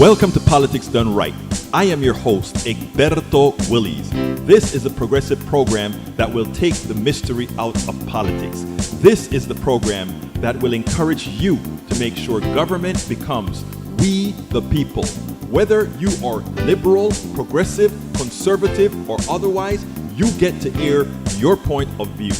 Welcome to Politics Done Right. I am your host, Egberto Willies. This is a progressive program that will take the mystery out of politics. This is the program that will encourage you to make sure government becomes we the people. Whether you are liberal, progressive, conservative, or otherwise, you get to air your point of view.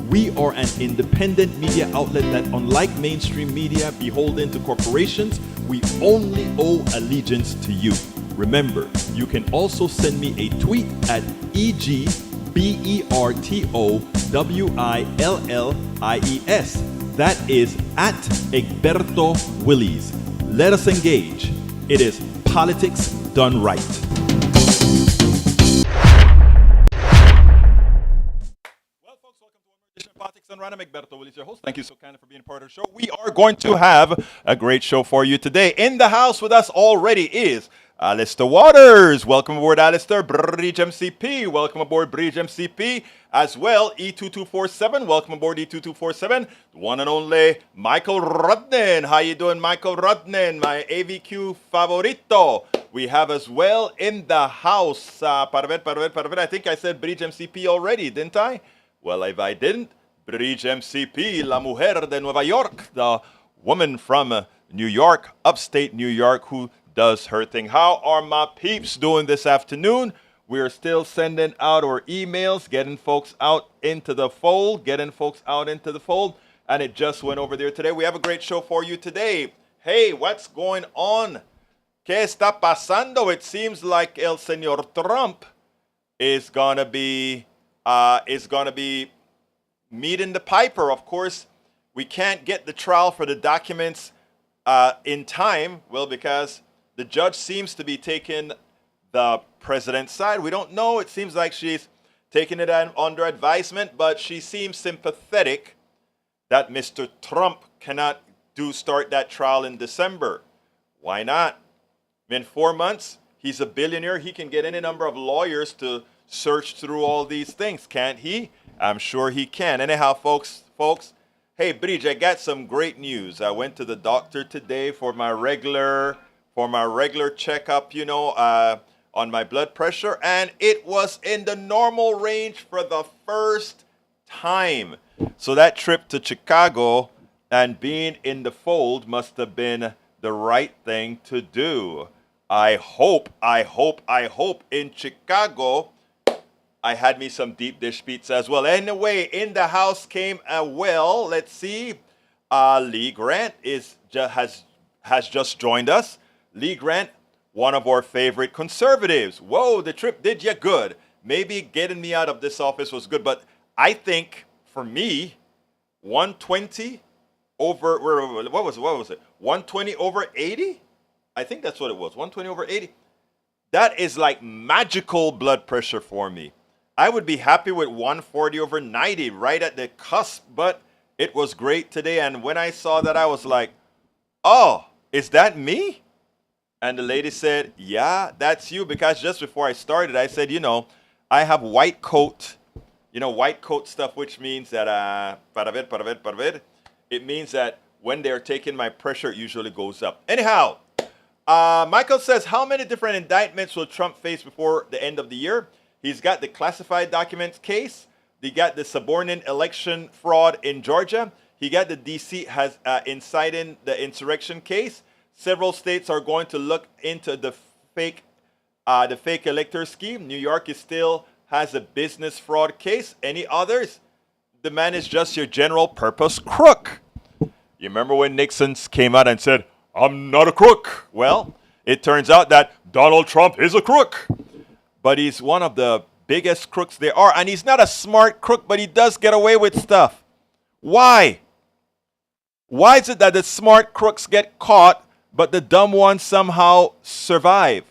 We are an independent media outlet that, unlike mainstream media beholden to corporations, we only owe allegiance to you. Remember, you can also send me a tweet at EGBERTOWILLIES. That is at Egberto Willies. Let us engage. It is Politics Done Right. Politics and Random. Egberto Willies, your host. Thank you so kindly for being a part of the show. We are going to have a great show for you today. In the house with us already is Alistair Waters. Welcome aboard, Alistair. Bridge MCP. Welcome aboard, Bridge MCP. As well, E2247. Welcome aboard, E2247. The one and only Michael Rudnin. How you doing, Michael Rudnin? My AVQ favorito. We have as well in the house, I think I said Bridge MCP already, didn't I? Well, if I didn't, Bridge MCP, La Mujer de Nueva York, the woman from New York, upstate New York, who does her thing. How are my peeps doing this afternoon? We're still sending out our emails, getting folks out into the fold, and it just went over there today. We have a great show for you today. Hey, what's going on? ¿Qué está pasando? It seems like El Señor Trump is gonna be meeting the piper. Of course, we can't get the trial for the documents in time, well, because the judge seems to be taking the president's side. We don't know. It seems like she's taking it under advisement, but she seems sympathetic that Mr. Trump cannot start that trial in December. Why not? In 4 months, he's a billionaire. He can get any number of lawyers to search through all these things, can't he? I'm sure he can. Anyhow, folks, hey, Bridge, I got some great news. I went to the doctor today for my regular checkup, on my blood pressure, and it was in the normal range for the first time. So that trip to Chicago and being in the fold must have been the right thing to do. I hope in Chicago I had me some deep dish pizza as well. Anyway, in the house came let's see. Lee Grant has just joined us. Lee Grant, one of our favorite conservatives. Whoa, the trip did you good. Maybe getting me out of this office was good, but I think for me, 120 over, what was it? 120 over 80? I think that's what it was, 120 over 80. That is like magical blood pressure for me. I would be happy with 140 over 90, right at the cusp, but it was great today. And when I saw that, I was like, oh, is that me? And the lady said, yeah, that's you. Because just before I started, I said, I have white coat stuff, which means that, it means that when they're taking my pressure, it usually goes up. Anyhow, Michael says, how many different indictments will Trump face before the end of the year? He's got the classified documents case. He got the subordinate election fraud in Georgia. He got the DC has inciting the insurrection case. Several states are going to look into the fake elector scheme. New York still has a business fraud case. Any others? The man is just your general purpose crook. You remember when Nixon came out and said, I'm not a crook? Well, it turns out that Donald Trump is a crook. But he's one of the biggest crooks there are. And he's not a smart crook, but he does get away with stuff. Why? Why is it that the smart crooks get caught, but the dumb ones somehow survive?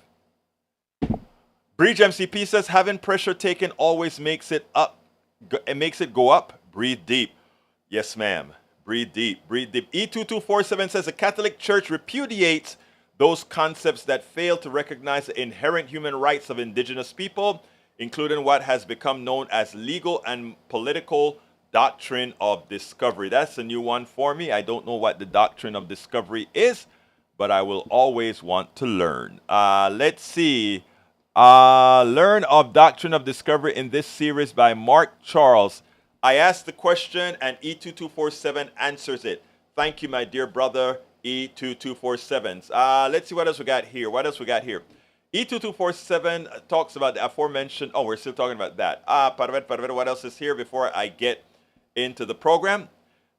Bridge MCP says, having pressure taken always makes it up. It makes it go up. Breathe deep. Yes, ma'am. Breathe deep. Breathe deep. E2247 says, the Catholic Church repudiates those concepts that fail to recognize the inherent human rights of indigenous people, including what has become known as legal and political doctrine of discovery. That's a new one for me. I don't know what the doctrine of discovery is. but I will always want to learn. Let's see. Learn of Doctrine of Discovery in this series by Mark Charles. I asked the question and E2247 answers it. Thank you, my dear brother, E2247. Let's see what else we got here. E2247 talks about the aforementioned. Oh, we're still talking about that. What else is here before I get into the program?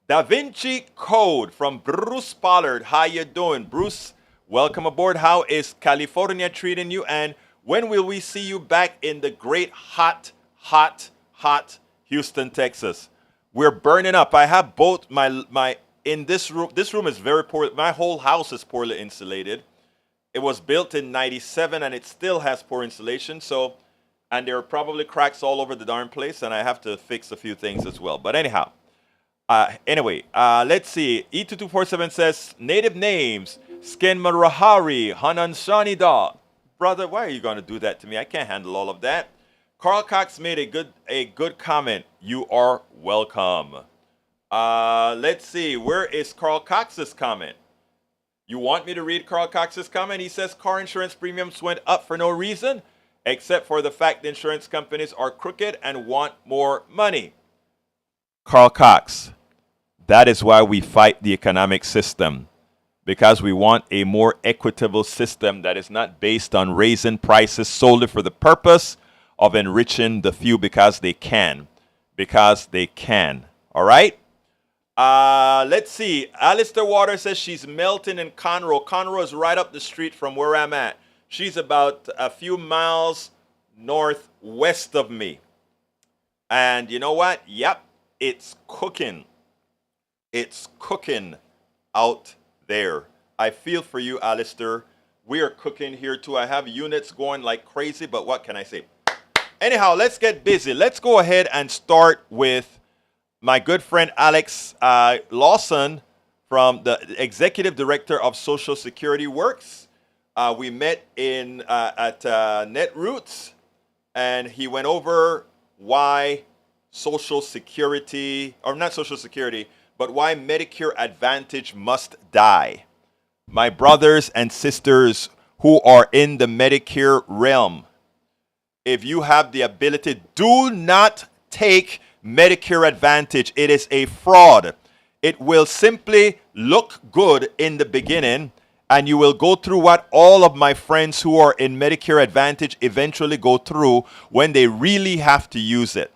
Da Vinci Code from Bruce Pollard. How you doing, Bruce? Welcome aboard. How is California treating you? And when will we see you back in the great hot Houston, Texas? We're burning up. I have both my in this room. This room is very poor. My whole house is poorly insulated. It was built in '97 and it still has poor insulation. So, and there are probably cracks all over the darn place, and I have to fix a few things as well. But anyhow. Let's see. E2247 says native names. Sken Marahari, Hanan Shanida. Brother, why are you going to do that to me? I can't handle all of that. Carl Cox made a good comment. You are welcome. Let's see. Where is Carl Cox's comment? You want me to read Carl Cox's comment? He says car insurance premiums went up for no reason, except for the fact the insurance companies are crooked and want more money. Carl Cox, that is why we fight the economic system, because we want a more equitable system that is not based on raising prices solely for the purpose of enriching the few because they can. All right? Let's see. Alistair Waters says she's melting in Conroe. Conroe is right up the street from where I'm at. She's about a few miles northwest of me. And you know what? Yep. It's cooking. It's cooking out there. I feel for you, Alistair. We are cooking here too. I have units going like crazy, but what can I say? Anyhow, let's get busy. Let's go ahead and start with my good friend Alex Lawson from the Executive Director of Social Security Works. We met at Netroots, and he went over why Social Security, or not Social Security, but why Medicare Advantage must die. My brothers and sisters who are in the Medicare realm, if you have the ability, do not take Medicare Advantage. It is a fraud. It will simply look good in the beginning, and you will go through what all of my friends who are in Medicare Advantage eventually go through when they really have to use it.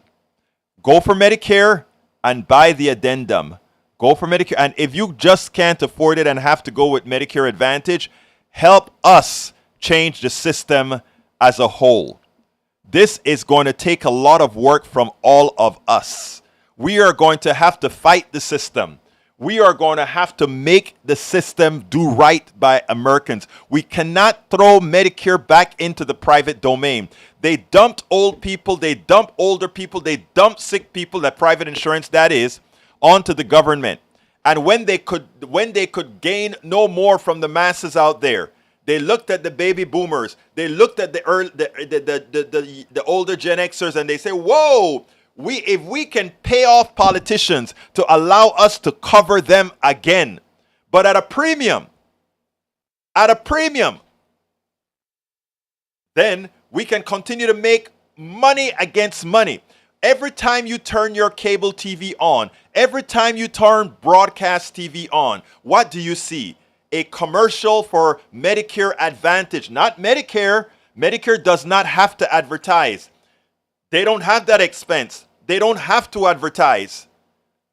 Go for Medicare and buy the addendum. Go for Medicare. And if you just can't afford it and have to go with Medicare Advantage, help us change the system as a whole. This is going to take a lot of work from all of us. We are going to have to fight the system. We are going to have to make the system do right by Americans. We cannot throw Medicare back into the private domain. They dumped old people, they dumped older people, they dumped sick people, that private insurance that is, onto the government. And when they could gain no more from the masses out there, they looked at the baby boomers, they looked at the older Gen Xers, and they say, whoa, if we can pay off politicians to allow us to cover them again, but at a premium, then we can continue to make money against money. Every time you turn your cable TV on, every time you turn broadcast TV on, what do you see? A commercial for Medicare Advantage, not Medicare. Medicare does not have to advertise. They don't have that expense. They don't have to advertise.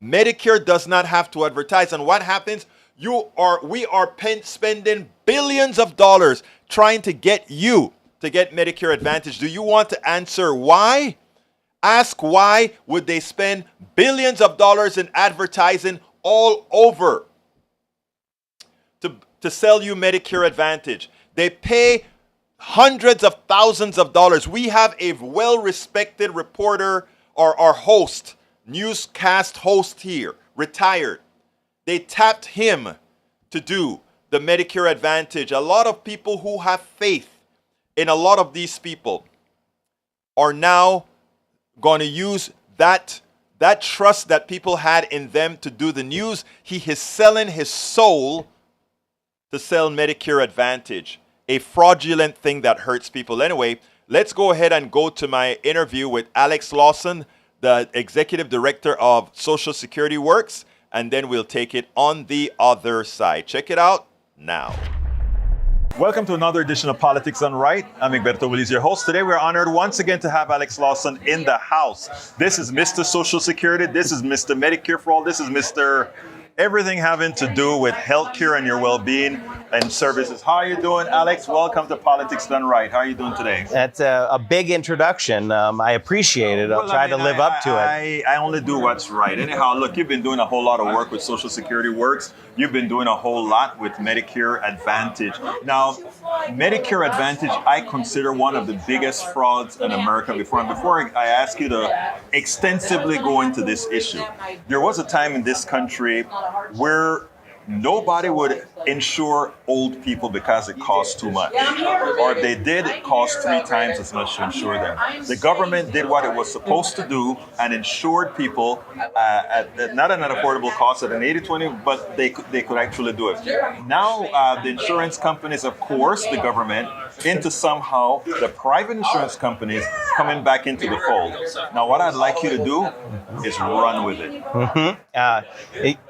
Medicare does not have to advertise. And what happens? We are spending billions of dollars trying to get you to get Medicare Advantage. Do you want to answer why? Ask why would they spend billions of dollars in advertising all over to sell you Medicare Advantage? They pay hundreds of thousands of dollars. We have a well-respected reporter or our host, newscast host here, retired. They tapped him to do the Medicare Advantage. A lot of people who have faith in a lot of these people are now going to use that trust that people had in them to do the news. He is selling his soul to sell Medicare Advantage, a fraudulent thing that hurts people anyway. Let's go ahead and go to my interview with Alex Lawson, the Executive Director of Social Security Works, and then we'll take it on the other side. Check it out now. Welcome to another edition of Politics Done Right. I'm Egberto Willis, your host. Today we're honored once again to have Alex Lawson in the house. This is Mr. Social Security. This is Mr. Medicare for All. This is Mr. Everything having to do with healthcare and your well-being and services. How are you doing, Alex? Welcome to Politics Done Right. How are you doing today? That's a big introduction. I appreciate it. I'll try to live up to it. I only do what's right. Anyhow, look, you've been doing a whole lot of work with Social Security Works. You've been doing a whole lot with Medicare Advantage. Now, Medicare Advantage, I consider one of the biggest frauds in America. Before I ask you to extensively go into this issue, there was a time in this country where nobody would insure old people because it costs too much. Or if they did, it cost 3 times as much to insure them. The government did what it was supposed to do and insured people at not an affordable cost, at an 80-20, but they could actually do it. Now, the insurance companies, of course, the government, into somehow the private insurance companies coming back into the fold. Now, what I'd like you to do is run with it.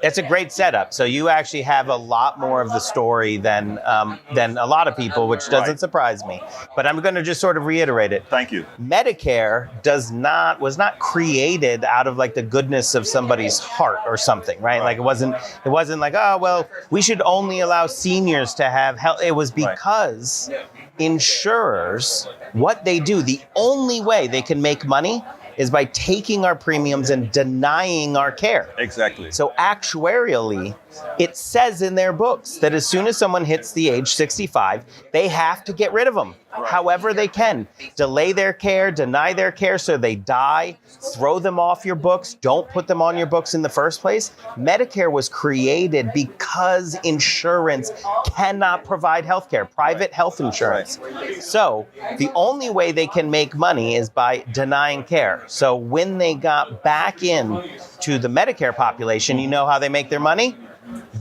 It's a great setup. So you actually have a lot more of the story than a lot of people, which doesn't surprise me. But I'm going to just sort of reiterate it. Thank you. Medicare was not created out of like the goodness of somebody's heart or something, right? Like it wasn't like, oh well, we should only allow seniors to have health. It was because insurers, what they do, the only way they can make money is by taking our premiums and denying our care. Exactly. So actuarially, it says in their books that as soon as someone hits the age 65, they have to get rid of them, however they can. Delay their care, deny their care so they die, throw them off your books, don't put them on your books in the first place. Medicare was created because insurance cannot provide health care, private health insurance. So the only way they can make money is by denying care. So when they got back in to the Medicare population, you know how they make their money?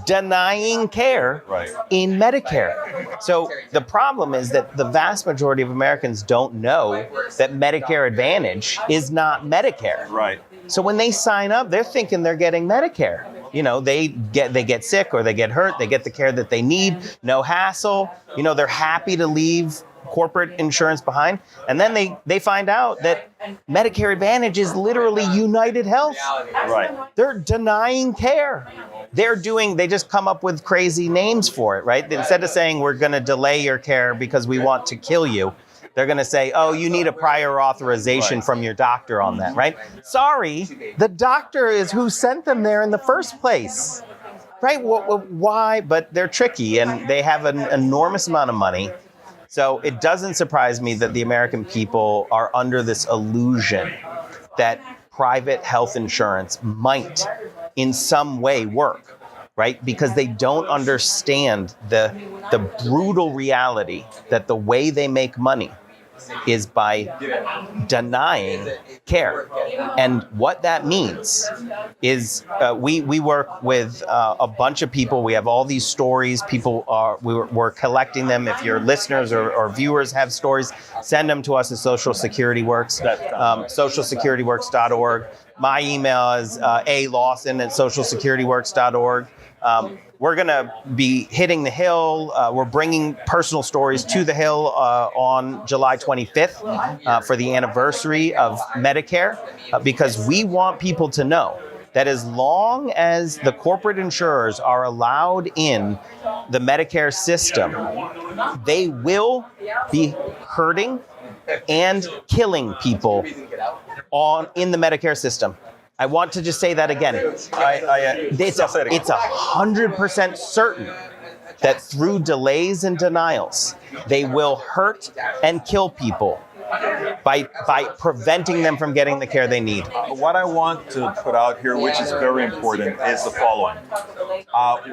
Denying care in Medicare. So the problem is that the vast majority of Americans don't know that Medicare Advantage is not Medicare. Right. So when they sign up, they're thinking they're getting Medicare. You know, they get sick or they get hurt, they get the care that they need, no hassle. You know, they're happy to leave corporate insurance behind. And then they find out that Medicare Advantage is literally United Health. Right. They're denying care. They just come up with crazy names for it, right? Instead of saying we're going to delay your care because we want to kill you, they're going to say, oh, you need a prior authorization from your doctor on that, right? Sorry, the doctor is who sent them there in the first place, right? Why? But they're tricky and they have an enormous amount of money. So it doesn't surprise me that the American people are under this illusion that private health insurance might in some way work, right? Because they don't understand the brutal reality that the way they make money is by denying care. And what that means is we work with a bunch of people. We have all these stories. We're collecting them. If your listeners or viewers have stories, send them to us at Social Security Works, socialsecurityworks.org. My email is alawson@socialsecurityworks.org. We're going to be hitting the Hill. We're bringing personal stories to the Hill on July 25th for the anniversary of Medicare, because we want people to know that as long as the corporate insurers are allowed in the Medicare system, they will be hurting and killing people in the Medicare system. I want to just say that again. It's 100% certain that through delays and denials, they will hurt and kill people by preventing them from getting the care they need. What I want to put out here, which is very important, is the following.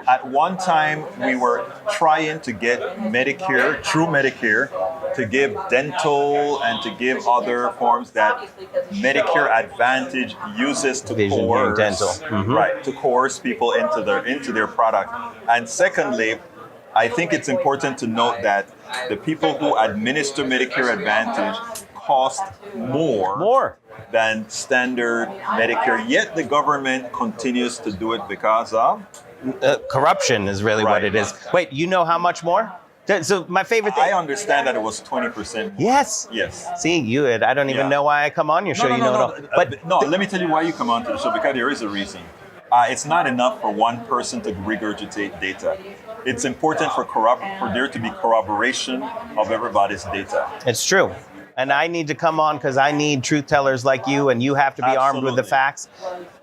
At one time, we were trying to get Medicare, through Medicare, to give dental and to give other forms that Medicare Advantage uses to coerce, to coerce people into their product. And secondly, I think it's important to note that the people who administer Medicare Advantage cost more than standard Medicare, yet the government continues to do it because of corruption is really what it is. Wait, you know how much more? So my favorite thing. I understand that it was 20%. Yes. See, I don't even know why I come on your show. But let me tell you why you come onto the show, because there is a reason. It's not enough for one person to regurgitate data. It's important for there to be corroboration of everybody's data. It's true. And I need to come on because I need truth tellers like you, and you have to be armed with the facts.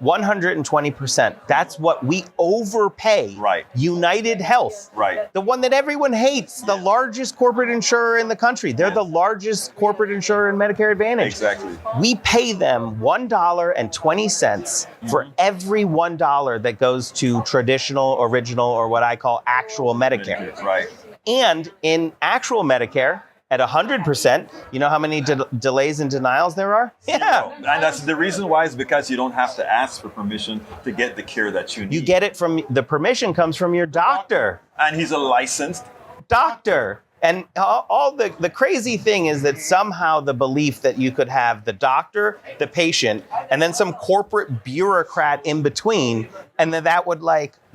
120%. That's what we overpay. Right. United Health. Right. The one that everyone hates, the largest corporate insurer in the country. They're the largest corporate insurer in Medicare Advantage. Exactly. We pay them $1.20 for every $1 that goes to traditional, original, or what I call actual Medicare. Right. And in actual Medicare, at 100%, you know how many delays and denials there are? Yeah. And that's the reason why, is because you don't have to ask for permission to get the care that you need. You get it the permission comes from your doctor. And he's a licensed doctor. And all the crazy thing is that somehow the belief that you could have the doctor, the patient, and then some corporate bureaucrat in between, and that would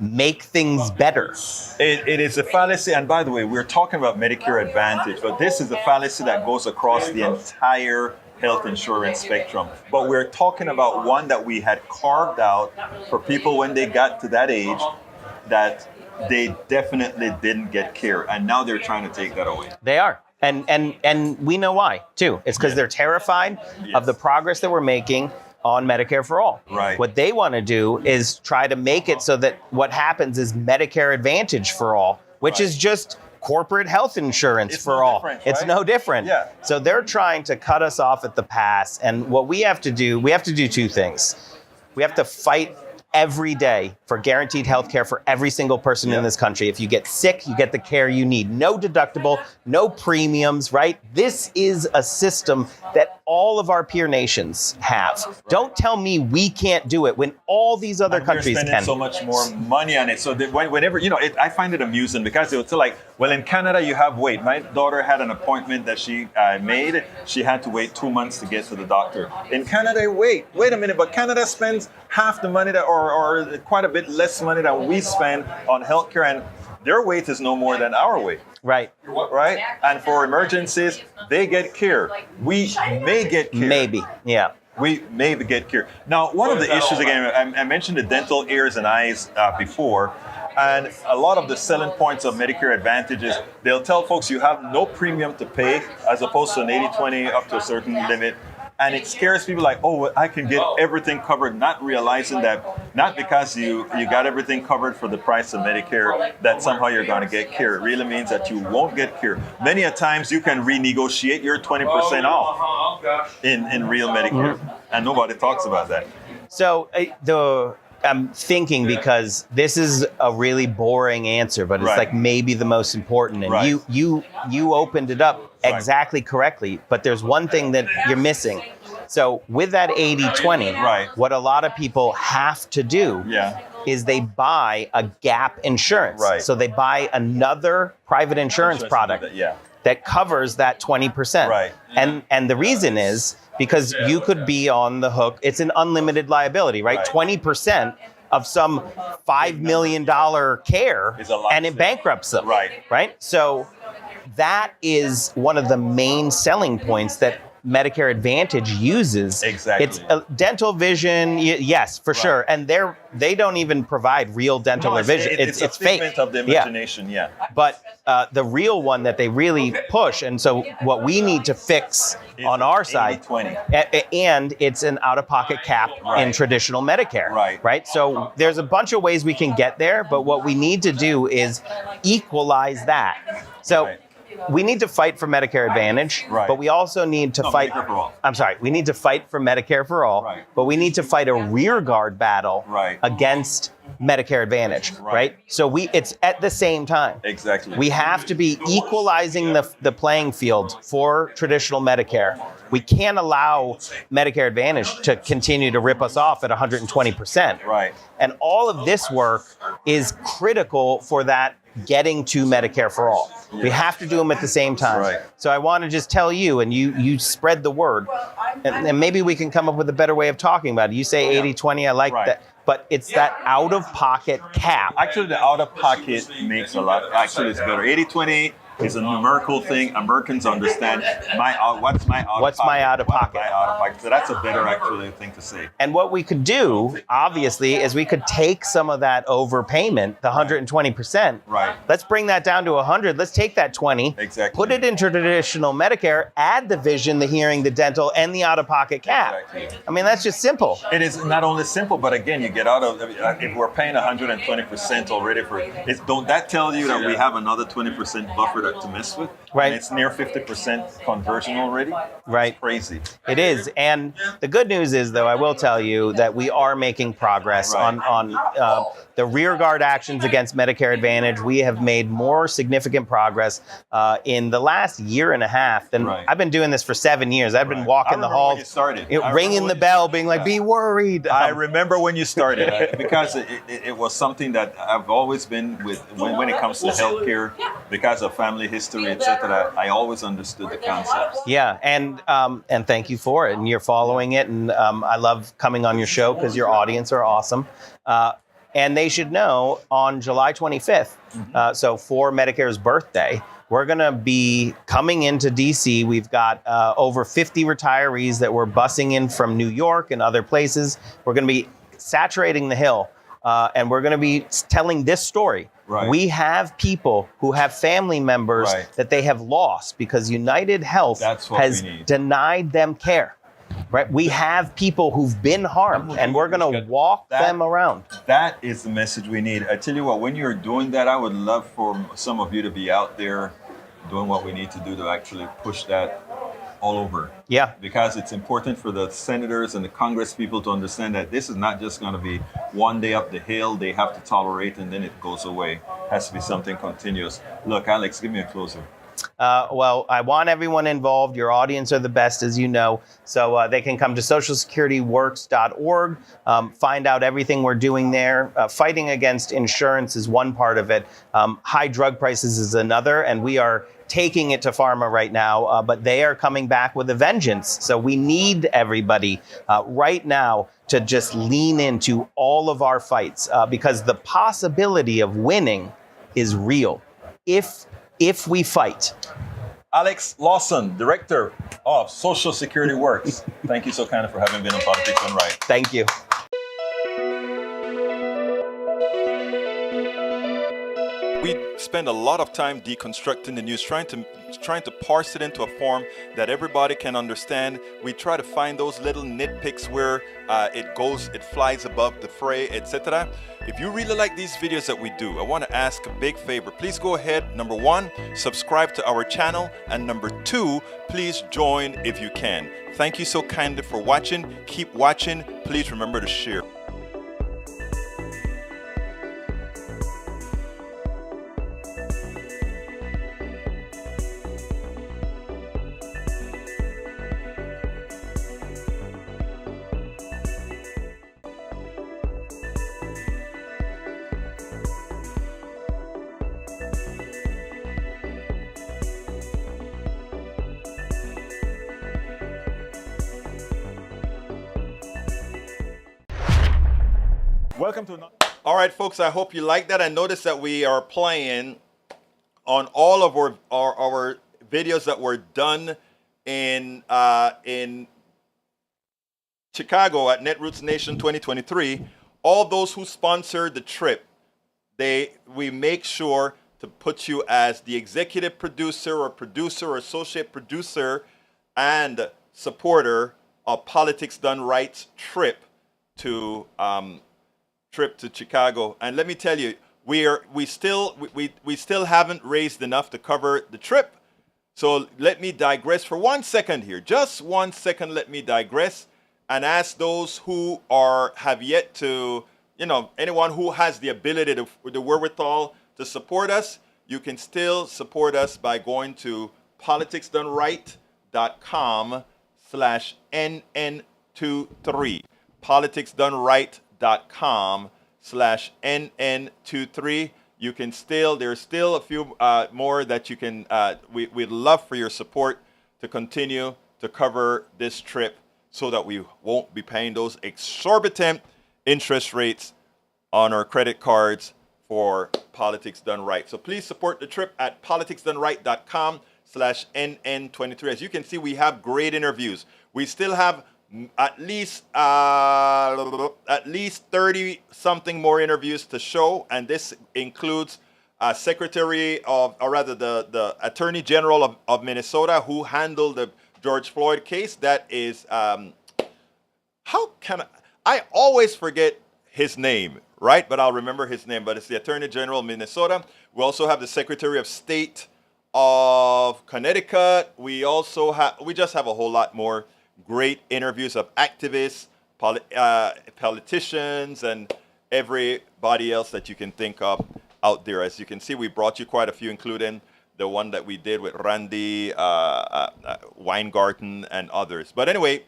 make things better. It is a fallacy. And by the way, we're talking about Medicare Advantage, but this is a fallacy that goes across the entire health insurance spectrum. But we're talking about one that we had carved out for people when they got to that age that they definitely didn't get care, and now they're trying to take that away. They are. And we know why, too. It's because they're terrified of the progress that we're making on Medicare for All. Right. What they want to do is try to make it so that what happens is Medicare Advantage for all, which is just corporate health insurance for all. It's no different. Yeah. So they're trying to cut us off at the pass. And what we have to do two things. We have to fight every day for guaranteed health care for every single person in this country. If you get sick, you get the care you need. No deductible, no premiums, right? This is a system that all of our peer nations have. Don't tell me we can't do it when all these other countries can. We're spending so much more money on it. So that whenever, I find it amusing because it's well, in Canada, you have wait. My daughter had an appointment that she made. She had to wait 2 months to get to the doctor. In Canada, wait a minute, but Canada spends half the money or quite a bit less money than we spend on healthcare, and their wait is no more than our wait. Right. Right? And for emergencies, they get care. We may get care. Maybe, yeah. We may get care. Now, one of the issues, again, I mentioned the dental, ears, and eyes before, and a lot of the selling points of Medicare Advantage is they'll tell folks you have no premium to pay as opposed to an 80-20 up to a certain limit. And it scares people well, I can get everything covered, not realizing that not because you got everything covered for the price of Medicare that somehow you're going to get care. It really means that you won't get care. Many a times you can renegotiate your 20% off in real Medicare, and nobody talks about that. So I'm thinking because this is a really boring answer, but it's maybe the most important. And you opened it up exactly correctly, but there's one thing that you're missing. So with that 80-20, what a lot of people have to do is they buy a gap insurance. So they buy another private insurance product that covers that 20%. And the reason is because you could be on the hook. It's an unlimited liability, right? 20% of some $5 million care, and it bankrupts them. Right? So that is one of the main selling points that Medicare Advantage uses. Exactly. It's dental vision, yes, for sure. And they don't even provide real dental or vision. It's a fake. figment of the imagination, But the real one that they really push, and so what we need to fix on our side, 80-20. And it's an out-of-pocket cap in traditional Medicare. Right? So there's a bunch of ways we can get there, but what we need to do is equalize that. So we need to fight for Medicare Advantage, but we also need to fight. Medicare for all. I'm sorry. We need to fight for Medicare for all, but we need to fight a rearguard battle against Medicare Advantage, right? So it's at the same time. Exactly. We have to be equalizing the playing field for traditional Medicare. We can't allow Medicare Advantage to continue to rip us off at 120%. Right. And all of this work is critical for that getting to Medicare for all. We have to do them at the same time. Right. So I want to just tell you, and you spread the word, and maybe we can come up with a better way of talking about it. You say 80-20, I like that. But it's that out-of-pocket cap. Actually, the out-of-pocket makes a lot. Actually, it's better. 80-20 is a numerical thing. Americans understand what's my out-of-pocket. What's my out-of-pocket? What's my out-of-pocket? So that's a better actually thing to say. And what we could do, obviously, is we could take some of that overpayment, the 120%. Right. Let's bring that down to 100. Let's take that 20. Exactly. Put it into traditional Medicare, add the vision, the hearing, the dental, and the out-of-pocket cap. Exactly. I mean, that's just simple. It is not only simple, but again, you get out of, if we're paying 120% already don't that tell you that we have another 20% buffer to mess with? Right. And it's near 50% conversion already. Right. It's crazy. It is. And the good news is, though, I will tell you that we are making progress on the rearguard actions against Medicare Advantage. We have made more significant progress in the last year and a half than I've been doing this for 7 years. I've been walking the halls, ringing the bell, being like, be worried. I remember when you started because it was something that I've always been with when it comes to healthcare, because of family history, etc. I always understood the concepts. Yeah, and thank you for it. And you're following it, and I love coming on your show because your audience are awesome. And they should know on July 25th, so for Medicare's birthday, we're going to be coming into DC. We've got over 50 retirees that we're busing in from New York and other places. We're going to be saturating the Hill, and we're going to be telling this story. Right. We have people who have family members that they have lost because United Health has denied them care. Right? We have people who've been harmed, and we're going to walk them around. That is the message we need. I tell you what, when you're doing that, I would love for some of you to be out there doing what we need to do to actually push that all over. Yeah. Because it's important for the senators and the Congress people to understand that this is not just going to be one day up the hill they have to tolerate and then it goes away. It has to be something continuous. Look, Alex, give me a closer. Well, I want everyone involved. Your audience are the best, as you know. So they can come to socialsecurityworks.org, find out everything we're doing there. Fighting against insurance is one part of it. High drug prices is another, and we are taking it to pharma right now, but they are coming back with a vengeance. So we need everybody right now to just lean into all of our fights because the possibility of winning is real if we fight. Alex Lawson, Director of Social Security Works. Thank you so kindly for having been on Politics Done Right. Thank you. We spend a lot of time deconstructing the news, trying to parse it into a form that everybody can understand. We try to find those little nitpicks where it flies above the fray, etc. If you really like these videos that we do, I want to ask a big favor. Please go ahead, number 1, subscribe to our channel, and number 2, please join if you can. Thank you so kindly for watching. Keep watching. Please remember to share. Welcome to. All right, folks. I hope you like that. I noticed that we are playing on all of our videos that were done in Chicago at Netroots Nation 2023. All those who sponsored the trip, we make sure to put you as the executive producer or associate producer and supporter of Politics Done Right's trip to Chicago. And let me tell you, we still haven't raised enough to cover the trip. So let me digress for 1 second here. Just 1 second, let me digress and ask those who have yet to, anyone who has the ability the wherewithal to support us, you can still support us by going to politicsdoneright.com/NN23. politicsdoneright.com/NN23. you can there's still a few more that you can, we'd love for your support to continue to cover this trip so that we won't be paying those exorbitant interest rates on our credit cards for Politics Done Right. So please support the trip at politicsdoneright.com/NN23. As you can see, we have great interviews. We still have at least 30 something more interviews to show, and this includes Secretary of, or rather the Attorney General of Minnesota, who handled the George Floyd case. That is, how can I always forget his name, right? But I'll remember his name. But it's the Attorney General of Minnesota. We also have the Secretary of State of Connecticut. We just have a whole lot more great interviews of activists, politicians, and everybody else that you can think of out there. As you can see, we brought you quite a few, including the one that we did with Randy Weingarten and others. But anyway,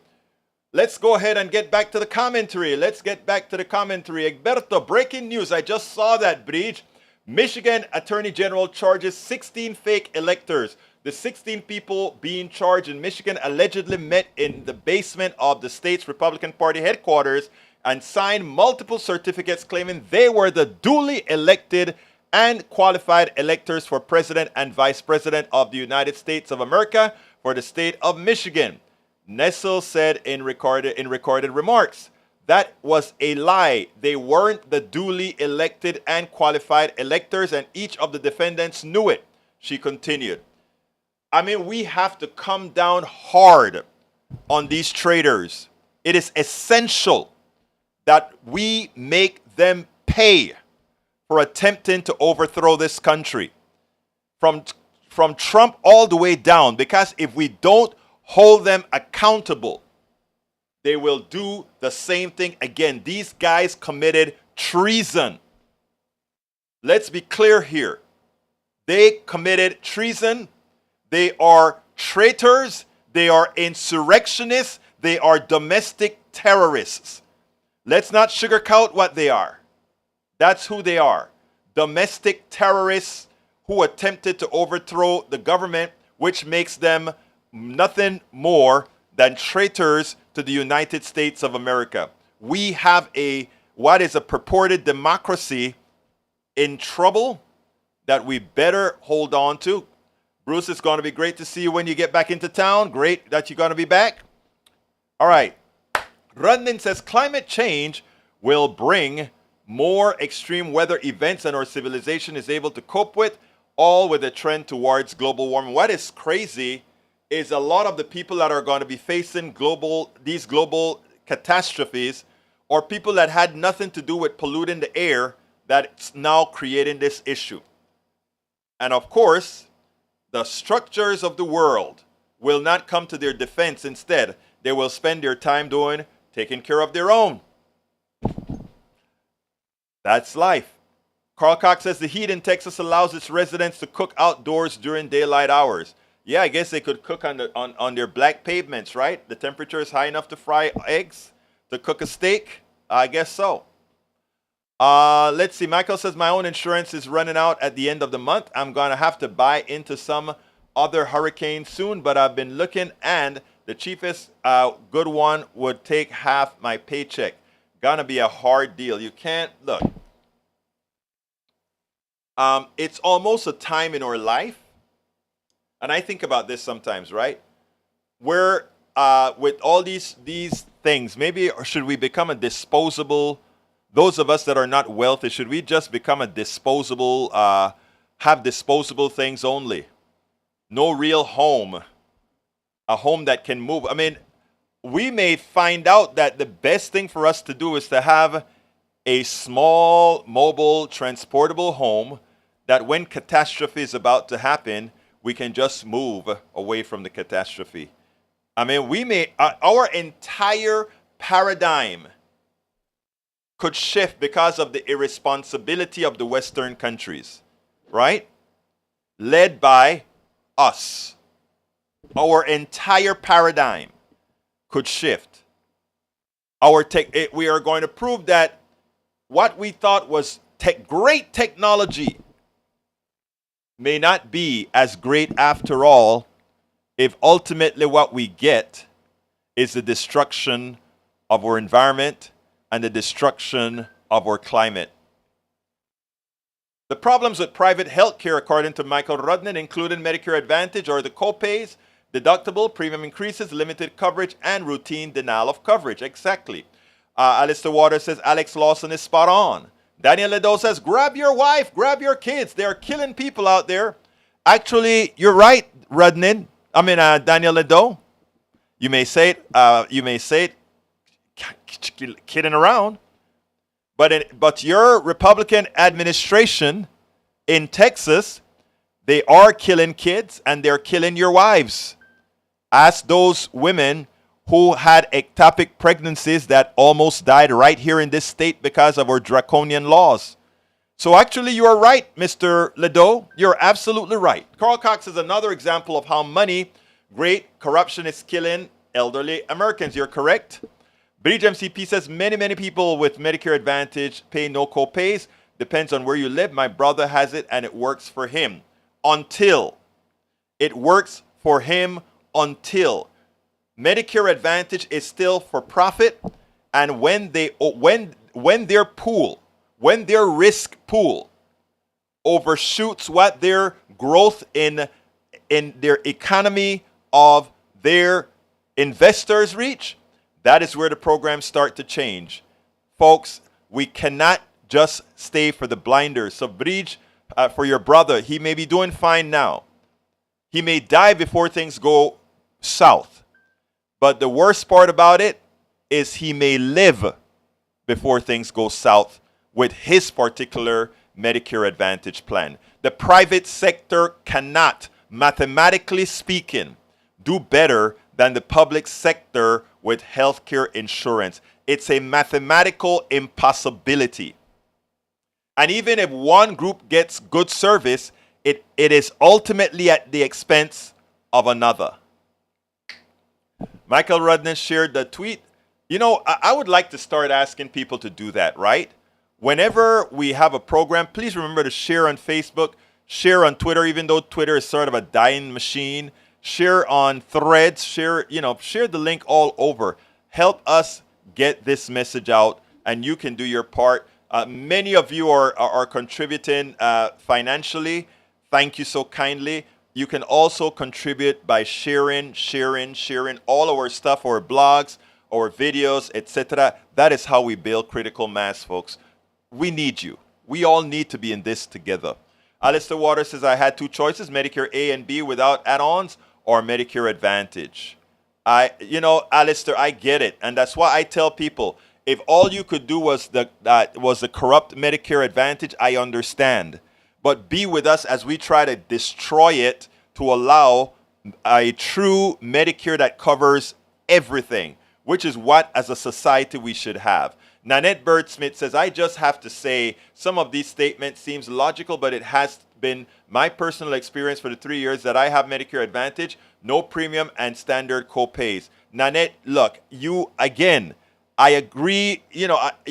let's go ahead and get back to the commentary. Egberto, breaking news. I just saw that, Bridge. Michigan Attorney General charges 16 fake electors. The 16 people being charged in Michigan allegedly met in the basement of the state's Republican Party headquarters and signed multiple certificates claiming they were the duly elected and qualified electors for President and Vice President of the United States of America for the state of Michigan. Nessel said in recorded remarks, that was a lie. They weren't the duly elected and qualified electors, and each of the defendants knew it. She continued. I mean, we have to come down hard on these traitors. It is essential that we make them pay for attempting to overthrow this country. From Trump all the way down, because if we don't hold them accountable, they will do the same thing again. These guys committed treason. Let's be clear here. They committed treason. They are traitors. They are insurrectionists. They are domestic terrorists. Let's not sugarcoat what they are. That's who they are. Domestic terrorists who attempted to overthrow the government, which makes them nothing more than traitors to the United States of America. We have what is a purported democracy in trouble that we better hold on to. Bruce, it's going to be great to see you when you get back into town. Great that you're going to be back. All right. Rundin says climate change will bring more extreme weather events than our civilization is able to cope with, all with a trend towards global warming. What is crazy is a lot of the people that are going to be facing these global catastrophes are people that had nothing to do with polluting the air that's now creating this issue. And of course, the structures of the world will not come to their defense. Instead, they will spend their time taking care of their own. That's life. Carl Cox says the heat in Texas allows its residents to cook outdoors during daylight hours. Yeah, I guess they could cook on their black pavements, right? The temperature is high enough to fry eggs, to cook a steak. I guess so. Let's see. Michael says my own insurance is running out at the end of the month. I'm going to have to buy into some other hurricane soon, but I've been looking, and the cheapest good one would take half my paycheck. Gonna be a hard deal. You can't look. It's almost a time in our life, and I think about this sometimes, right? Where with all these things, maybe should we become a disposable? Those of us that are not wealthy, should we just become a disposable, have disposable things only? No real home, a home that can move. I mean, we may find out that the best thing for us to do is to have a small, mobile, transportable home that when catastrophe is about to happen, we can just move away from the catastrophe. I mean, our entire paradigm could shift because of the irresponsibility of the Western countries, right? Led by us. Our entire paradigm could shift. We are going to prove that what we thought was great technology may not be as great after all if ultimately what we get is the destruction of our environment and the destruction of our climate. The problems with private health care, according to Michael Rudnin, including Medicare Advantage, are the copays, deductible, premium increases, limited coverage, and routine denial of coverage. Exactly. Alistair Waters says Alex Lawson is spot on. Daniel Ledo says, grab your wife, grab your kids. They are killing people out there. Actually, you're right, Daniel Ledo. You may say it, kidding around. But your Republican administration in Texas, they are killing kids and they're killing your wives. Ask those women who had ectopic pregnancies that almost died right here in this state because of our draconian laws. So actually, you are right, Mr. Ledo. You're absolutely right. Carl Cox is another example of how money, great corruption is killing elderly Americans. You're correct. Bridge MCP says many people with Medicare Advantage pay no co-pays. Depends on where you live. My brother has it and it works for him. Until Medicare Advantage is still for profit, and when their risk pool overshoots what their growth in their economy of their investors reach, that is where the programs start to change. Folks, we cannot just stay for the blinders. So Bridge, for your brother, he may be doing fine now. He may die before things go south. But the worst part about it is he may live before things go south with his particular Medicare Advantage plan. The private sector cannot, mathematically speaking, do better than the public sector with healthcare insurance. It's a mathematical impossibility. And even if one group gets good service, it is ultimately at the expense of another. Michael Rudnin shared the tweet. You know, I would like to start asking people to do that, right? Whenever we have a program, please remember to share on Facebook, share on Twitter, even though Twitter is sort of a dying machine. Share on Threads, share the link all over. Help us get this message out, and you can do your part. Many of you are contributing financially. Thank you so kindly. You can also contribute by sharing all our stuff, our blogs, our videos, etc. That is how we build critical mass, folks. We need you. We all need to be in this together. Alistair Waters says, I had two choices, Medicare A and B without add-ons or Medicare Advantage. Alistair, I get it. And that's why I tell people, if all you could do was the corrupt Medicare Advantage, I understand. But be with us as we try to destroy it to allow a true Medicare that covers everything, which is what, as a society, we should have. Nanette Bird-Smith says, I just have to say, some of these statements seems logical, but it has been my personal experience for the 3 years that I have Medicare Advantage, no premium and standard co-pays. Nanette, look, I agree. You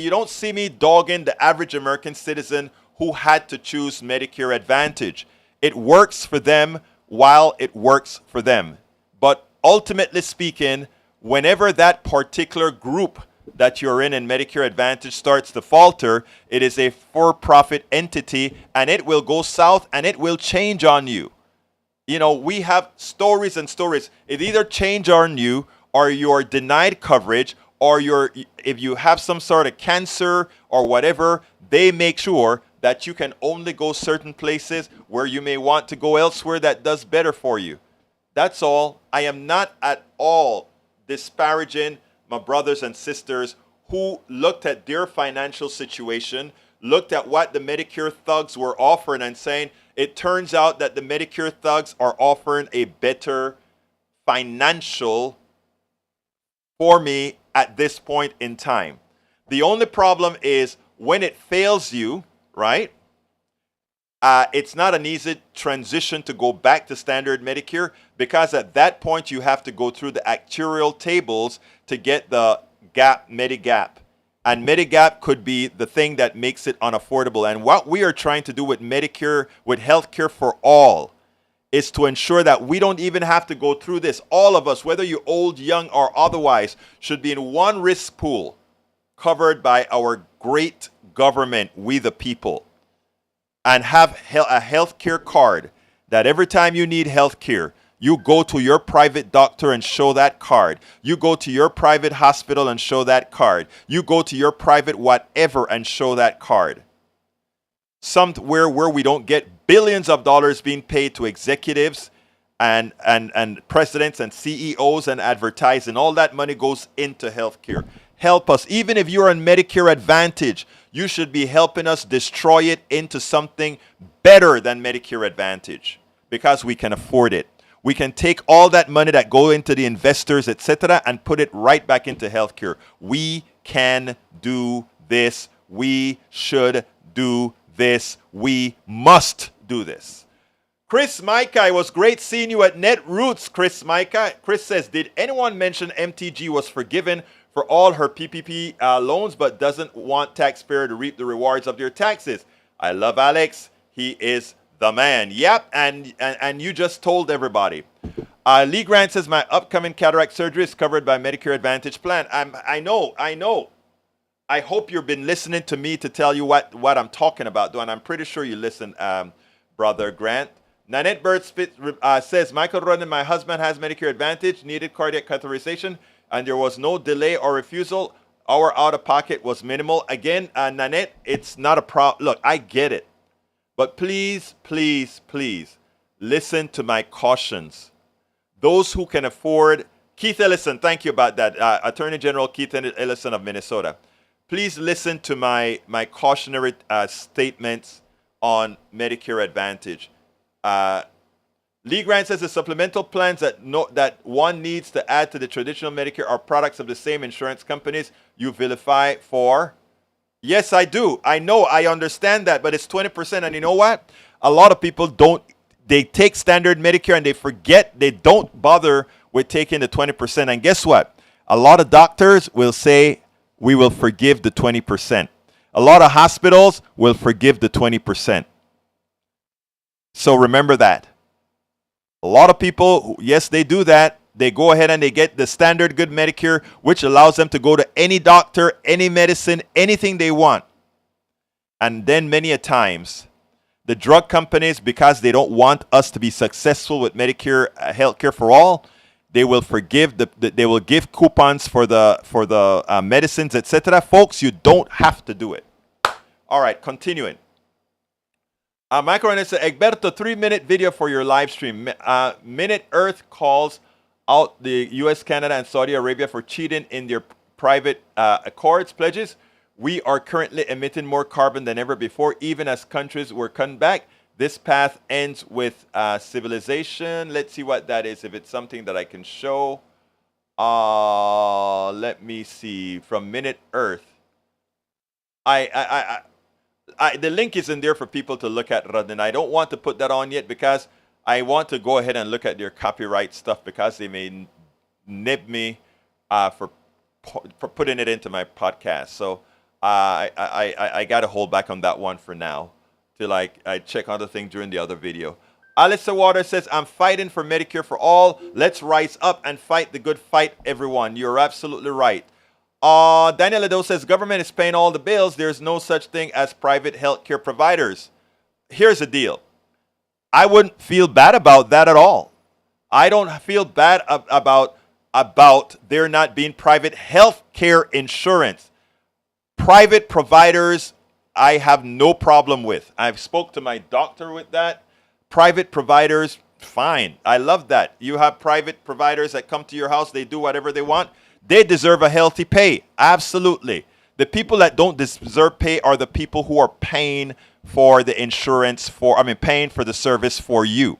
don't see me dogging the average American citizen who had to choose Medicare Advantage. It works for them while it works for them. But ultimately speaking, whenever that particular group that you're in Medicare Advantage starts to falter, it is a for-profit entity, and it will go south and it will change on you. We have stories and stories. It either change on you, or you're denied coverage, or if you have some sort of cancer or whatever, they make sure that you can only go certain places where you may want to go elsewhere that does better for you. That's all. I am not at all disparaging my brothers and sisters who looked at their financial situation, looked at what the Medicare thugs were offering and saying, it turns out that the Medicare thugs are offering a better financial for me at this point in time. The only problem is when it fails you, right? It's not an easy transition to go back to standard Medicare, because at that point you have to go through the actuarial tables to get the gap, Medigap. And Medigap could be the thing that makes it unaffordable. And what we are trying to do with Medicare, with healthcare for all, is to ensure that we don't even have to go through this. All of us, whether you're old, young, or otherwise, should be in one risk pool covered by our great government, we the people, and have a healthcare card that every time you need healthcare, you go to your private doctor and show that card. You go to your private hospital and show that card. You go to your private whatever and show that card. Somewhere where we don't get billions of dollars being paid to executives and presidents and CEOs and advertising. All that money goes into healthcare. Help us. Even if you're on Medicare Advantage, you should be helping us destroy it into something better than Medicare Advantage, because we can afford it. We can take all that money that go into the investors, etc., and put it right back into healthcare. We can do this. We should do this. We must do this. Chris Micah, it was great seeing you at Netroots, Chris Micah. Chris says, did anyone mention MTG was forgiven for all her PPP loans but doesn't want taxpayer to reap the rewards of their taxes? I love Alex. He is the man. Yep, and you just told everybody. Lee Grant says, my upcoming cataract surgery is covered by Medicare Advantage plan. I know. I hope you've been listening to me to tell you what I'm talking about, though, and I'm pretty sure you listen, Brother Grant. Nanette Bird says, Michael Rodden, my husband has Medicare Advantage, needed cardiac catheterization, and there was no delay or refusal. Our out-of-pocket was minimal. Again, Nanette, it's not a problem. Look, I get it. But please, please, please, listen to my cautions. Those who can afford, Keith Ellison, thank you about that. Attorney General Keith Ellison of Minnesota. Please listen to my cautionary statements on Medicare Advantage. Lee Grant says the supplemental plans that one needs to add to the traditional Medicare are products of the same insurance companies you vilify for. Yes, I do. I know. I understand that, but it's 20%. And you know what? A lot of people don't. They take standard Medicare and they forget. They don't bother with taking the 20%. And guess what? A lot of doctors will say, we will forgive the 20%. A lot of hospitals will forgive the 20%. So remember that. A lot of people, yes, they do that. They go ahead and they get the standard good Medicare, which allows them to go to any doctor, any medicine, anything they want. And then many a times, the drug companies, because they don't want us to be successful with Medicare healthcare for all, they will forgive they will give coupons for the medicines, etc. Folks, you don't have to do it. All right, continuing. Michael René said, Egberto, 3-minute video for your live stream. Minute Earth calls out the U.S., Canada, and Saudi Arabia for cheating in their private accords pledges. We are currently emitting more carbon than ever before, even as countries were cutting back. This path ends with civilization. Let's see what that is, if it's something that I can show. Let me see. From Minute Earth. The link is in there for people to look at, Radin. I don't want to put that on yet because I want to go ahead and look at their copyright stuff, because they may nib me for putting it into my podcast. So I got to hold back on that one for now till I check other things during the other video. Alyssa Waters says, I'm fighting for Medicare for all. Let's rise up and fight the good fight, everyone. You're absolutely right. Daniel Ado says, government is paying all the bills. There's no such thing as private healthcare providers. Here's the deal. I wouldn't feel bad about that at all. I don't feel bad about there not being private healthcare insurance. Private providers, I have no problem with. I've spoke to my doctor with that. Private providers, fine. I love that. You have private providers that come to your house. They do whatever they want. They deserve a healthy pay. Absolutely. The people that don't deserve pay are the people who are paying for the insurance paying for the service for you.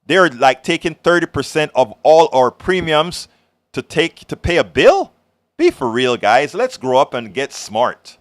They're like taking 30% of all our premiums to pay a bill. Be for real, guys. Let's grow up and get smart.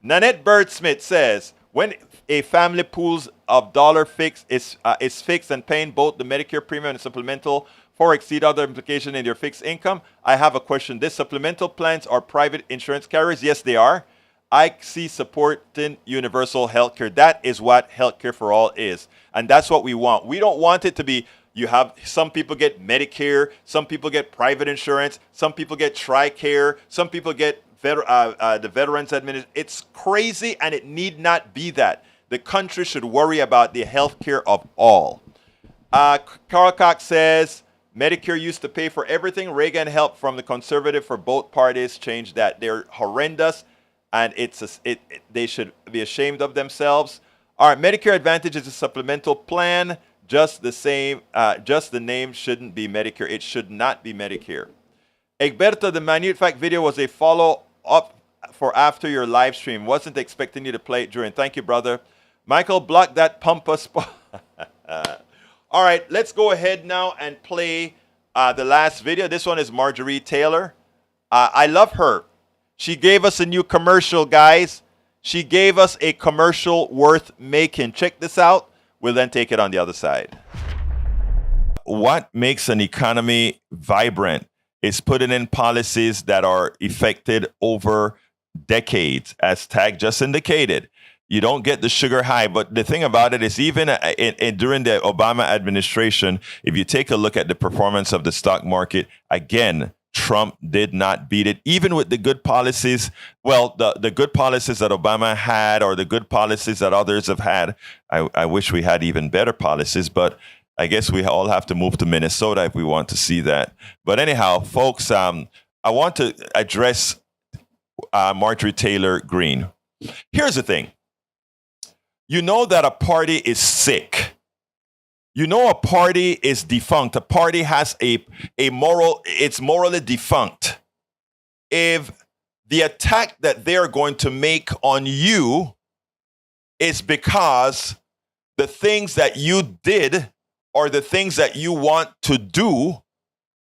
Nanette Birdsmith says, when a family pools of dollar fixed is fixed and paying both the Medicare premium and supplemental far exceed other implications in your fixed income. I have a question. These supplemental plans are private insurance carriers? Yes, they are. I see supporting universal health care. That is what healthcare for all is. And that's what we want. We don't want it to be, you have, some people get Medicare, some people get private insurance, some people get TRICARE, some people get the Veterans Administration. It's crazy, and it need not be that. The country should worry about the health care of all. Carl Cox says, Medicare used to pay for everything. Reagan helped from the conservative for both parties changed that. They're horrendous, and they should be ashamed of themselves. All right, Medicare Advantage is a supplemental plan. Just the same, just the name shouldn't be Medicare. It should not be Medicare. Egberto, the Minute Fact video was a follow-up for after your live stream. Wasn't expecting you to play it during. Thank you, brother. Michael, block that pompous. All right, let's go ahead now and play the last video. This one is Marjorie Taylor. I love her. She gave us a new commercial, guys. She gave us a commercial worth making. Check this out. We'll then take it on the other side. What makes an economy vibrant is putting in policies that are effected over decades, as Tag just indicated. You don't get the sugar high. But the thing about it is, even during the Obama administration, if you take a look at the performance of the stock market, again, Trump did not beat it, even with the good policies. Well, the good policies that Obama had, or the good policies that others have had. I wish we had even better policies, but I guess we all have to move to Minnesota if we want to see that. But anyhow, folks, I want to address Marjorie Taylor Greene. Here's the thing. You know that a party is sick. You know a party is defunct. A party has it's morally defunct. If the attack that they're going to make on you is because the things that you did or the things that you want to do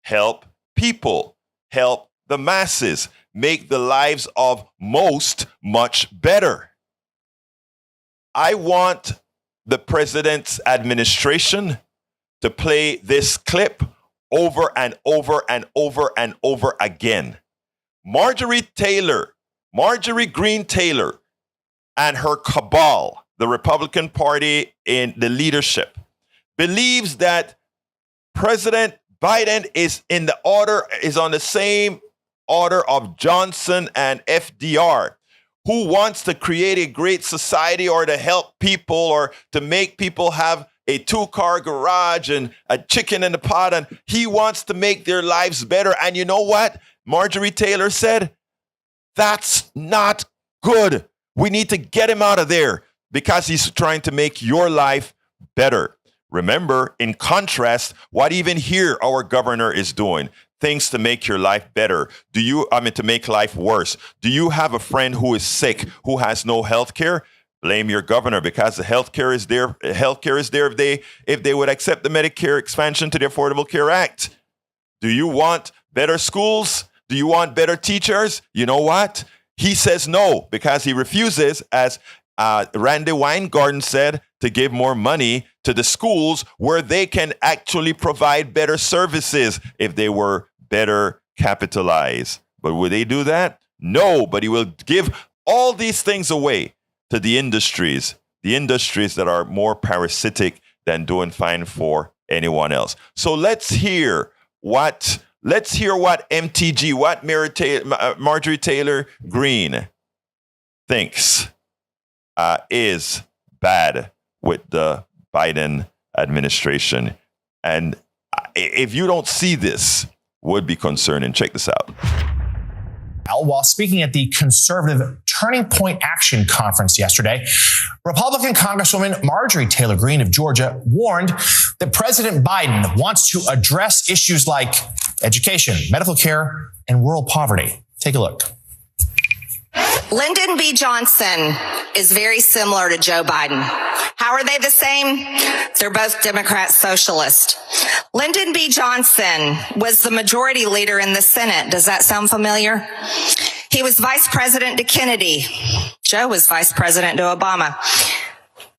help people, help the masses, make the lives of most much better. I want the president's administration to play this clip over and over and over and over again. Marjorie Greene Taylor, and her cabal, the Republican Party in the leadership, believes that President Biden is on the same order of Johnson and FDR, who wants to create a great society or to help people or to make people have a 2-car garage and a chicken in the pot, and he wants to make their lives better. And you know what? Marjorie Taylor said, that's not good. We need to get him out of there because he's trying to make your life better. Remember, in contrast, what even here our governor is doing, things to make your life better. To make life worse. Do you have a friend who is sick, who has no health care? Blame your governor, because the health care is there. Health care is there if they would accept the Medicare expansion to the Affordable Care Act. Do you want better schools? Do you want better teachers? You know what? He says no, because he refuses, as Randy Weingarten said, to give more money to the schools where they can actually provide better services if they were better capitalized. But would they do that? No, but he will give all these things away to the industries that are more parasitic than doing fine for anyone else. So let's hear what MTG, what Marjorie Taylor Greene thinks is bad with the Biden administration. And if you don't see this, would be concerning. Check this out. While speaking at the conservative Turning Point Action Conference yesterday, Republican Congresswoman Marjorie Taylor Greene of Georgia warned that President Biden wants to address issues like education, medical care, and rural poverty. Take a look. Lyndon B. Johnson is very similar to Joe Biden. How are they the same? They're both Democrat socialists. Lyndon B. Johnson was the majority leader in the Senate. Does that sound familiar? He was vice president to Kennedy. Joe was vice president to Obama.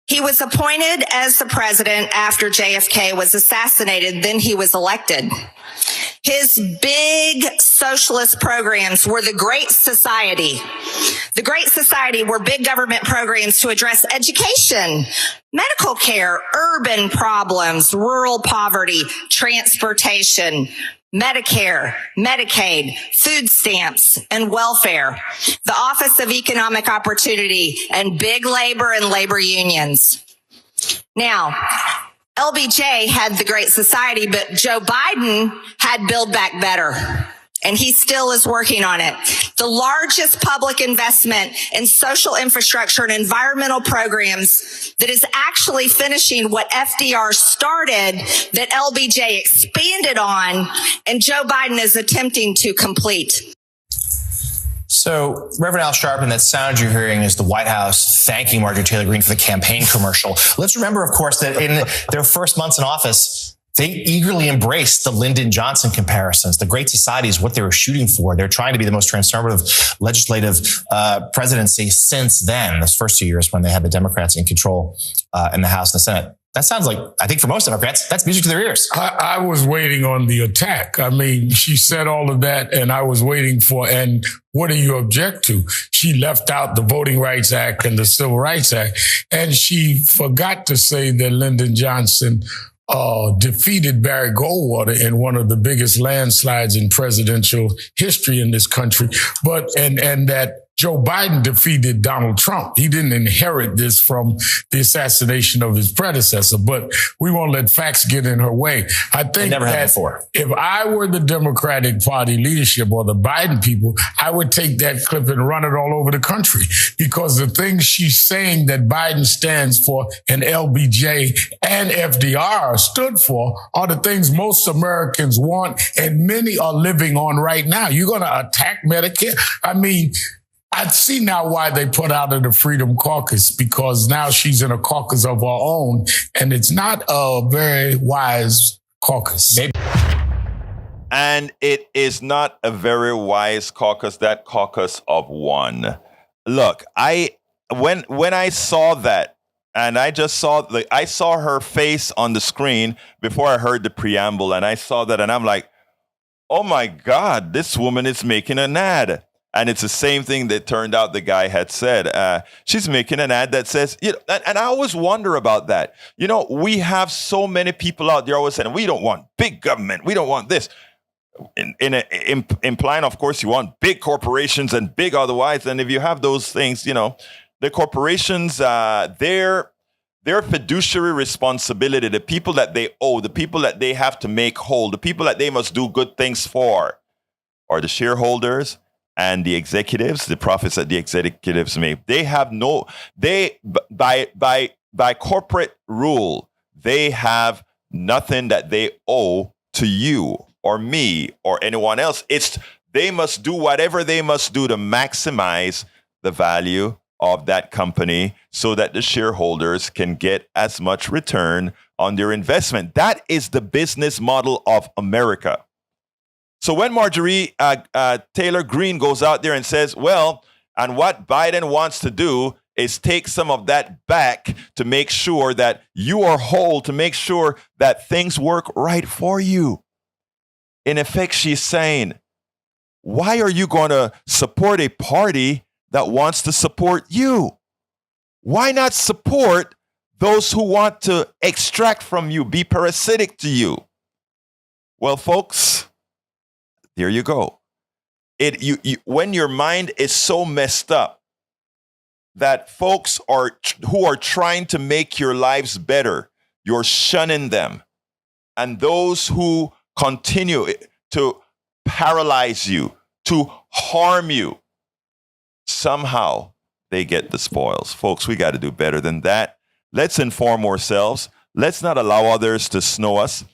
He was appointed as the president after JFK was assassinated, then he was elected. His big socialist programs were the Great Society. The Great Society were big government programs to address education, medical care, urban problems, rural poverty, transportation, Medicare, Medicaid, food stamps, and welfare, the Office of Economic Opportunity, and big labor and labor unions. Now, LBJ had the Great Society, but Joe Biden had Build Back Better, and he still is working on it. The largest public investment in social infrastructure and environmental programs that is actually finishing what FDR started, that LBJ expanded on, and Joe Biden is attempting to complete. So, Reverend Al Sharpton, that sound you're hearing is the White House thanking Marjorie Taylor Greene for the campaign commercial. Let's remember, of course, that in their first months in office, they eagerly embraced the Lyndon Johnson comparisons. The Great Society is what they were shooting for. They're trying to be the most transformative legislative presidency since then, those first 2 years when they had the Democrats in control in the House and the Senate. That sounds like, I think for most Democrats, that's music to their ears. I was waiting on the attack. I mean, she said all of that, and I was waiting for, and what do you object to? She left out the Voting Rights Act and the Civil Rights Act, and she forgot to say that Lyndon Johnson defeated Barry Goldwater in one of the biggest landslides in presidential history in this country, and that Joe Biden defeated Donald Trump. He didn't inherit this from the assassination of his predecessor, but we won't let facts get in her way. I think that if I were the Democratic Party leadership or the Biden people, I would take that clip and run it all over the country, because the things she's saying that Biden stands for and LBJ and FDR stood for are the things most Americans want and many are living on right now. You're going to attack Medicare? I mean, I see now why they put out of the Freedom Caucus, because now she's in a caucus of her own, and it's not a very wise caucus. Maybe. And it is not a very wise caucus, that caucus of one. Look, when I saw that, and I saw her face on the screen before I heard the preamble, and I saw that, and I'm like, oh my God, this woman is making an ad. And it's the same thing that turned out the guy had said. She's making an ad that says, and I always wonder about that. We have so many people out there always saying, we don't want big government. We don't want this. Implying, of course, you want big corporations and big otherwise. And if you have those things, the corporations, their fiduciary responsibility, the people that they owe, the people that they have to make whole, the people that they must do good things for are the shareholders and the executives, the profits that the executives make. By corporate rule, they have nothing that they owe to you or me or anyone else. They must do whatever they must do to maximize the value of that company so that the shareholders can get as much return on their investment. That is the business model of America. So when Marjorie Taylor Greene goes out there and says, well, and what Biden wants to do is take some of that back to make sure that you are whole, to make sure that things work right for you. In effect, she's saying, why are you going to support a party that wants to support you? Why not support those who want to extract from you, be parasitic to you? Well, folks, there you go. When your mind is so messed up that folks who are trying to make your lives better, you're shunning them. And those who continue to paralyze you, to harm you, somehow they get the spoils. Folks, we got to do better than that. Let's inform ourselves. Let's not allow others to snow us.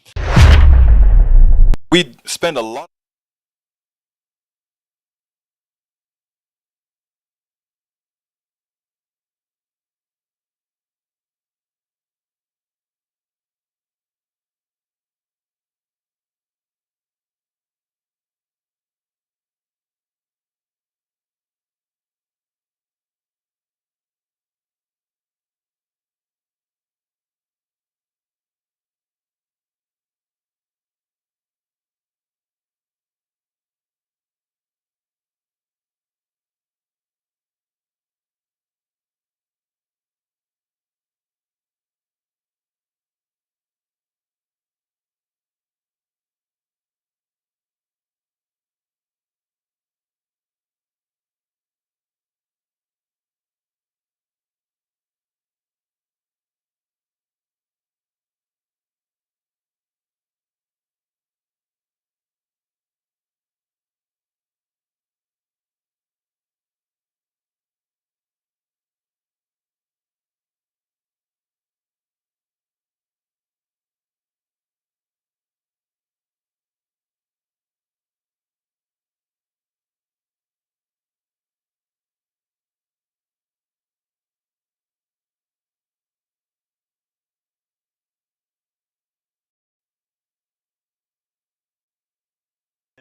We spend a lot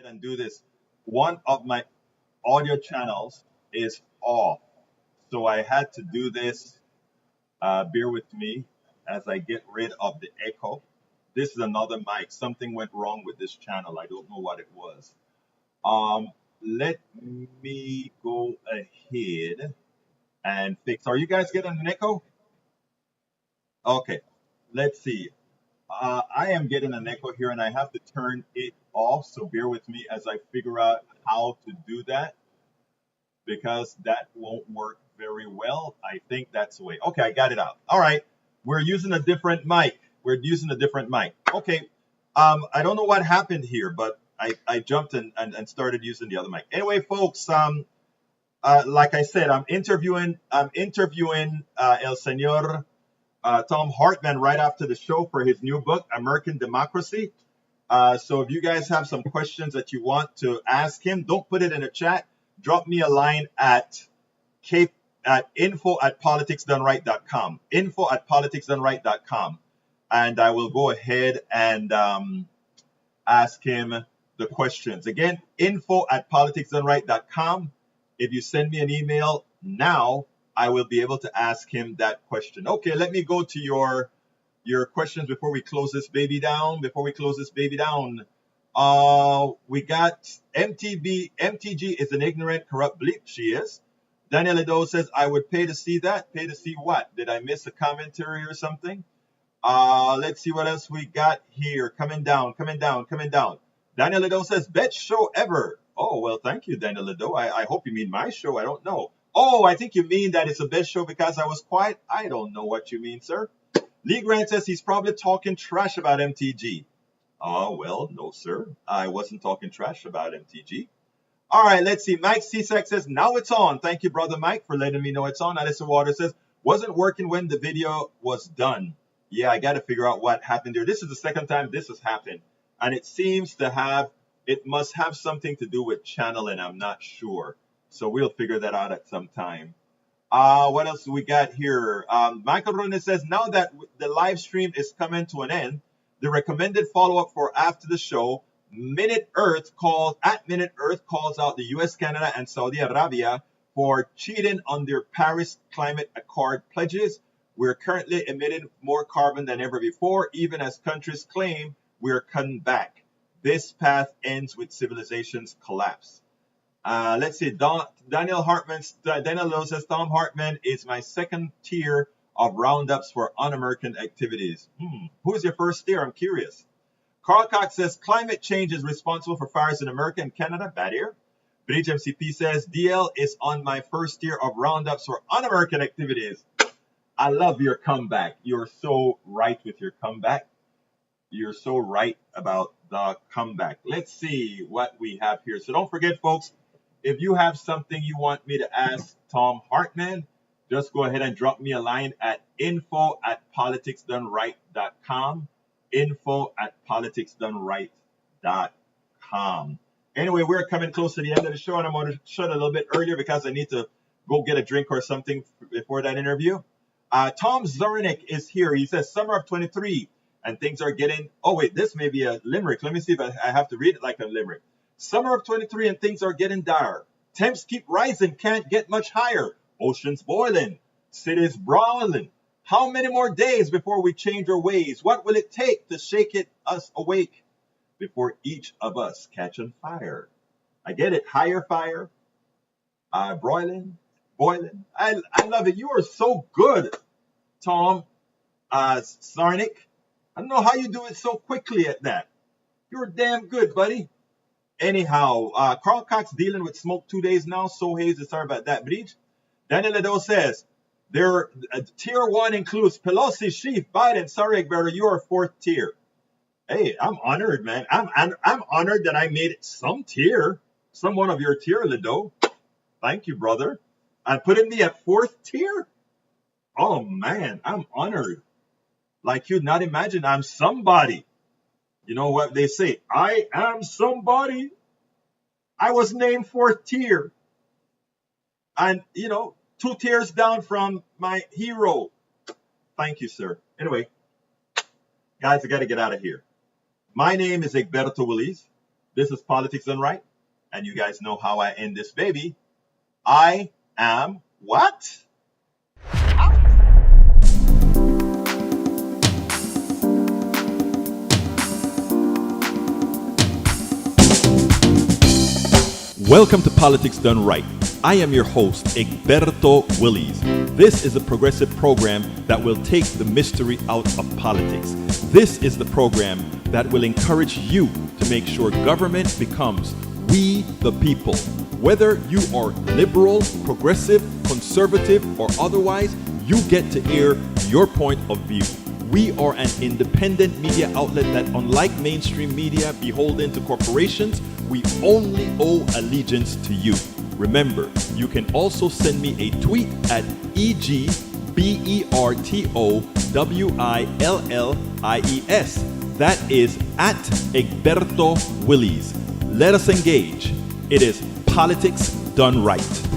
and do this. One of my audio channels is off, so I had to do this. Bear with me as I get rid of the echo. This is another mic. Something went wrong with this channel. I don't know what it was. Let me go ahead and fix. Are you guys getting an echo? Okay, let's see. I am getting an echo here, and I have to turn it off. So bear with me as I figure out how to do that, because that won't work very well. I think that's the way. Okay, I got it out. All right, we're using a different mic. Okay, I don't know what happened here, but I jumped and started using the other mic. Anyway, folks, like I said, I'm interviewing El Señor Tom Hartman right after the show for his new book, American Democracy. So if you guys have some questions that you want to ask him, don't put it in a chat. Drop me a line at info@politicsdoneright.com. Info@politicsdoneright.com. And I will go ahead and ask him the questions. Again, info@politicsdoneright.com. If you send me an email now, I will be able to ask him that question. Okay, let me go to your questions before we close this baby down. We got MTG is an ignorant, corrupt bleep. She is. Daniel Edo says, I would pay to see that. Pay to see what? Did I miss a commentary or something? Let's see what else we got here. Coming down. Daniel Edo says, best show ever. Oh, well, thank you, Daniel Edo. I hope you mean my show. I don't know. Oh, I think you mean that it's the best show because I was quiet. I don't know what you mean, sir. Lee Grant says he's probably talking trash about MTG. Oh, well, no, sir. I wasn't talking trash about MTG. All right, let's see. Mike Cisak says, now it's on. Thank you, Brother Mike, for letting me know it's on. Alyssa Waters says, wasn't working when the video was done. Yeah, I got to figure out what happened there. This is the second time this has happened. And it seems to have, it must have something to do with channeling. I'm not sure. So we'll figure that out at some time. What else do we got here? Michael Ronan says, now that the live stream is coming to an end, the recommended follow-up for after the show, Minute Earth calls out the US, Canada, and Saudi Arabia for cheating on their Paris Climate Accord pledges. We're currently emitting more carbon than ever before, even as countries claim we're cutting back. This path ends with civilization's collapse. Let's see. Daniel Lowe says, Tom Hartman is my second tier of roundups for un-American activities. Who's your first tier? I'm curious. Carl Cox says, climate change is responsible for fires in America and Canada. Bad ear. Bridge MCP says, DL is on my first tier of roundups for un-American activities. I love your comeback. You're so right with your comeback. You're so right about the comeback. Let's see what we have here. So don't forget, folks, if you have something you want me to ask Tom Hartman, just go ahead and drop me a line at info@politicsdoneright.com. info@politicsdoneright.com. Anyway, we're coming close to the end of the show, and I'm going to shut a little bit earlier because I need to go get a drink or something before that interview. Tom Zornick is here. He says, summer of 23, and things are getting... Oh, wait, this may be a limerick. Let me see if I have to read it like a limerick. Summer of 23, and things are getting dire. Temps keep rising, can't get much higher. Oceans boiling, cities brawling. How many more days before we change our ways? What will it take to shake us awake before each of us catch on fire? I get it. Higher fire. Boiling. I love it. You are so good, Tom Sarnik. I don't know how you do it so quickly at that. You're damn good, buddy. Anyhow, Carl Cox dealing with smoke 2 days now. So hazy. Sorry about that, Bridge. Daniel Edo says, their tier 1 includes Pelosi, Schiff, Biden. Sorry, Egberto, you are 4th tier. Hey, I'm honored, man. I'm honored that I made it some one of your tier, Ledo. Thank you, brother. And putting me at 4th tier? Oh, man, I'm honored. Like you'd not imagine, I'm somebody. You know what they say? I am somebody. I was named 4th tier. And, 2 tiers down from my hero. Thank you, sir. Anyway, guys, I got to get out of here. My name is Egberto Willies. This is Politics Done Right. And you guys know how I end this baby. I am what? Welcome to Politics Done Right. I am your host, Egberto Willies. This is a progressive program that will take the mystery out of politics. This is the program that will encourage you to make sure government becomes we the people. Whether you are liberal, progressive, conservative, or otherwise, you get to air your point of view. We are an independent media outlet that, unlike mainstream media beholden to corporations, we only owe allegiance to you. Remember, you can also send me a tweet at EGBERTOWILLIES. That is at Egberto Willies. Let us engage. It is Politics Done Right.